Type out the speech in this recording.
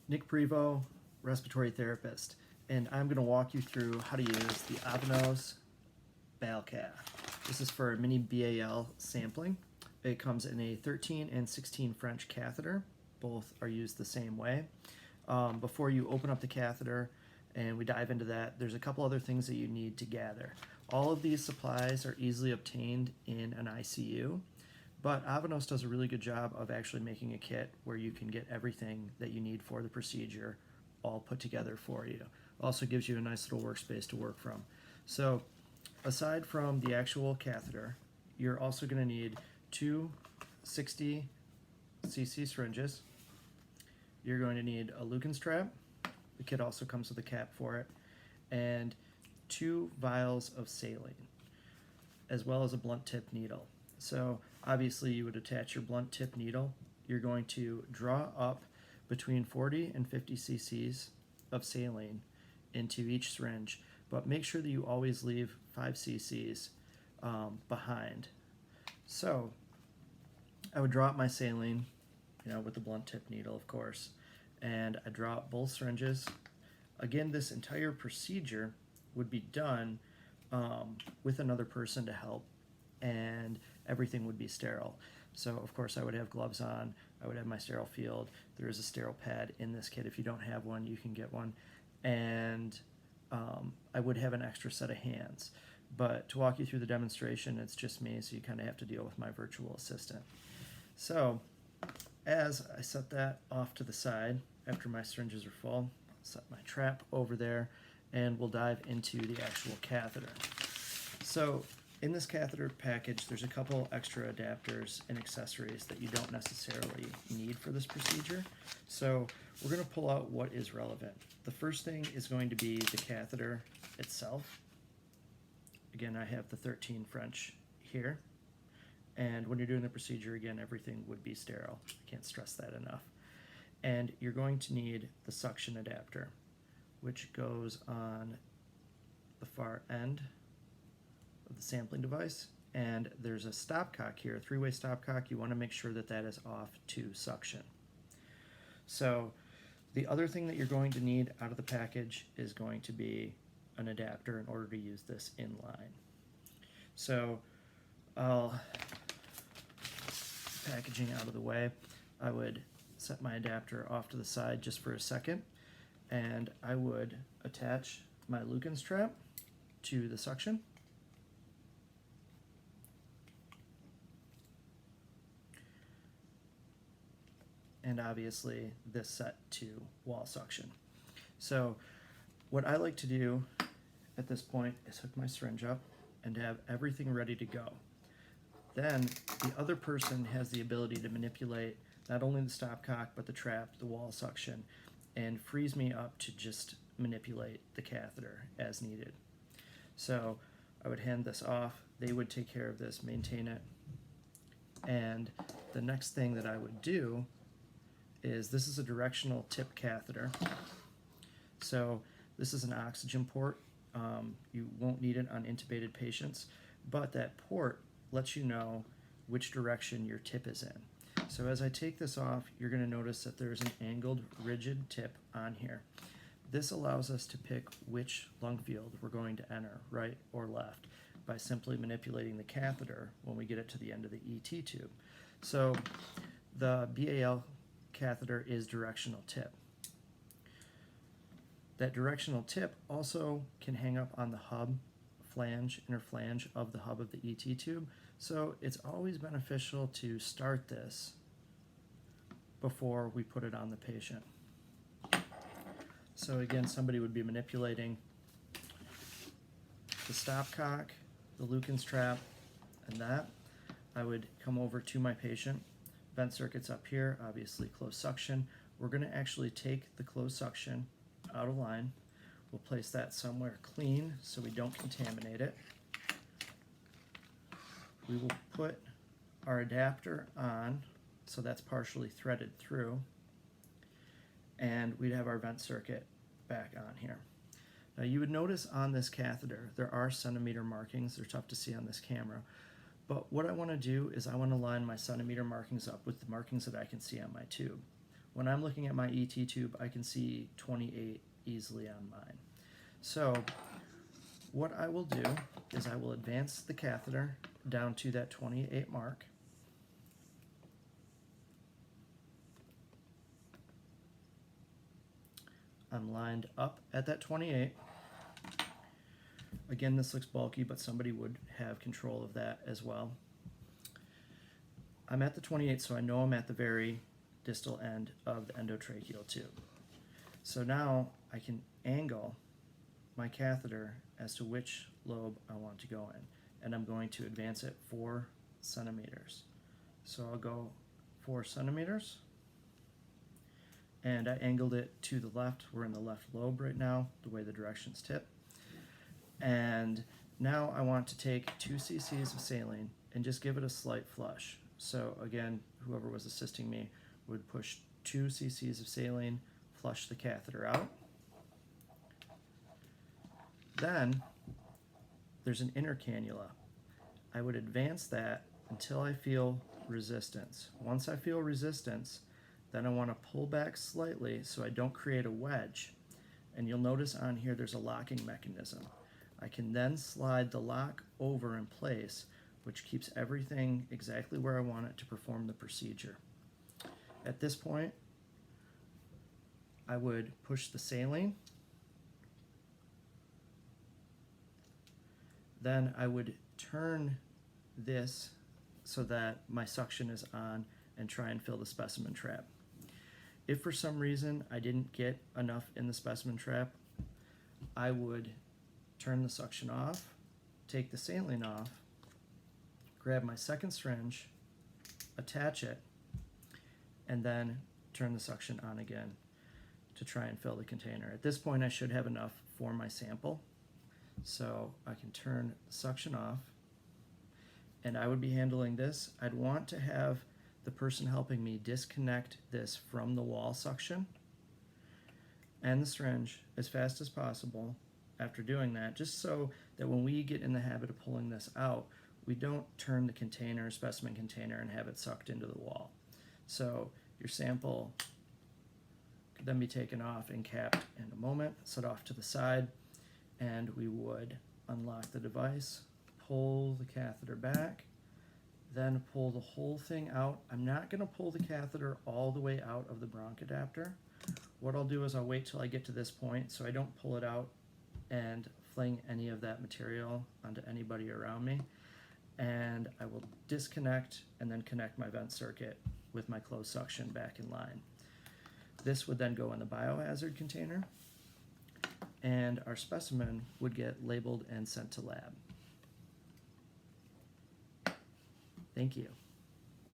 Nick Prevo, respiratory therapist, and I'm going to walk you through how to use the Avanos Cath. This is for mini BAL sampling. It comes in a 13 and 16 French catheter. Both are used the same way. Before you open up the catheter and we dive into that, there's a couple other things that you need to gather. All of these supplies are easily obtained in an ICU, but Avanos does a really good job of actually making a kit where you can get everything that you need for the procedure all put together for you. Also gives you a nice little workspace to work from. So aside from the actual catheter, you're also going to need two 60 cc syringes. You're going to need a Lucan strap. The kit also comes with a cap for it. And 2 vials of saline, as well as a blunt tip needle. So obviously you would attach your blunt tip needle. You're going to draw up between 40 and 50 cc's of saline into each syringe, but make sure that you always leave 5 cc's behind. So I would draw up my saline, with the blunt tip needle, of course, and I draw up both syringes. Again, this entire procedure would be done with another person to help, and everything would be sterile. So of course I would have gloves on, I would have my sterile field. There is a sterile pad in this kit. If you don't have one, you can get one. And I would have an extra set of hands. But to walk you through the demonstration, it's just me, so you kind of have to deal with my virtual assistant. So as I set that off to the side, after my syringes are full, I'll set my trap over there, and we'll dive into the actual catheter. So in this catheter package, there's a couple extra adapters and accessories that you don't necessarily need for this procedure. So we're going to pull out what is relevant. The first thing is going to be the catheter itself. Again, I have the 13 French here. And when you're doing the procedure, again, everything would be sterile. I can't stress that enough. And you're going to need the suction adapter, which goes on the far end of the sampling device. And there's a stopcock here, a 3-way stopcock. You want to make sure that that is off to suction. So the other thing that you're going to need out of the package is going to be an adapter in order to use this inline. So packaging out of the way, I would set my adapter off to the side just for a second, and I would attach my Lucan strap to the suction. And obviously this set to wall suction. So what I like to do at this point is hook my syringe up and have everything ready to go. Then the other person has the ability to manipulate not only the stopcock, but the trap, the wall suction, and frees me up to just manipulate the catheter as needed. So I would hand this off, they would take care of this, maintain it, and the next thing that I would do is, this is a directional tip catheter. So this is an oxygen port. You won't need it on intubated patients, but that port lets you know which direction your tip is in. So as I take this off, you're going to notice that there's an angled rigid tip on here. This allows us to pick which lung field we're going to enter, right or left, by simply manipulating the catheter when we get it to the end of the ET tube. So the BAL catheter is directional tip. That directional tip also can hang up on the hub, flange, inner flange of the hub of the ET tube. So it's always beneficial to start this before we put it on the patient. So again, somebody would be manipulating the stopcock, the Lucan strap, and that. I would come over to my patient. Vent circuit's up here, obviously closed suction. We're going to actually take the closed suction out of line. We'll place that somewhere clean so we don't contaminate it. We will put our adapter on, so that's partially threaded through, and we'd have our vent circuit back on here. Now you would notice on this catheter there are centimeter markings. They're tough to see on this camera, but what I want to do is I want to line my centimeter markings up with the markings that I can see on my tube. when I'm looking at my ET tube, I can see 28 easily on mine. So what I will do is I will advance the catheter down to that 28 mark. I'm lined up at that 28. Again, this looks bulky, but somebody would have control of that as well. I'm at the 28, so I know I'm at the very distal end of the endotracheal tube. So now I can angle my catheter as to which lobe I want to go in, and I'm going to advance it 4 centimeters. So I'll go 4 centimeters, and I angled it to the left. We're in the left lobe right now, the way the directions tip. And now I want to take 2 cc's of saline and just give it a slight flush. So again, whoever was assisting me would push 2 cc's of saline, flush the catheter out. Then there's an inner cannula. I would advance that until I feel resistance. Once I feel resistance, then I want to pull back slightly so I don't create a wedge. And you'll notice on here there's a locking mechanism. I can then slide the lock over in place, which keeps everything exactly where I want it to perform the procedure. At this point, I would push the saline. Then I would turn this so that my suction is on and try and fill the specimen trap. If for some reason I didn't get enough in the specimen trap, I would turn the suction off, take the saline off, grab my second syringe, attach it, and then turn the suction on again to try and fill the container. At this point, I should have enough for my sample. So I can turn the suction off, and I would be handling this. I'd want to have the person helping me disconnect this from the wall suction and the syringe as fast as possible after doing that, just so that when we get in the habit of pulling this out, we don't turn the container, specimen container, and have it sucked into the wall. So your sample could then be taken off and capped in a moment, set off to the side, and we would unlock the device, pull the catheter back, then pull the whole thing out. I'm not going to pull the catheter all the way out of the bronchodapter. What I'll do is I'll wait till I get to this point so I don't pull it out and fling any of that material onto anybody around me. And I will disconnect and then connect my vent circuit with my closed suction back in line. This would then go in the biohazard container, and our specimen would get labeled and sent to lab. Thank you.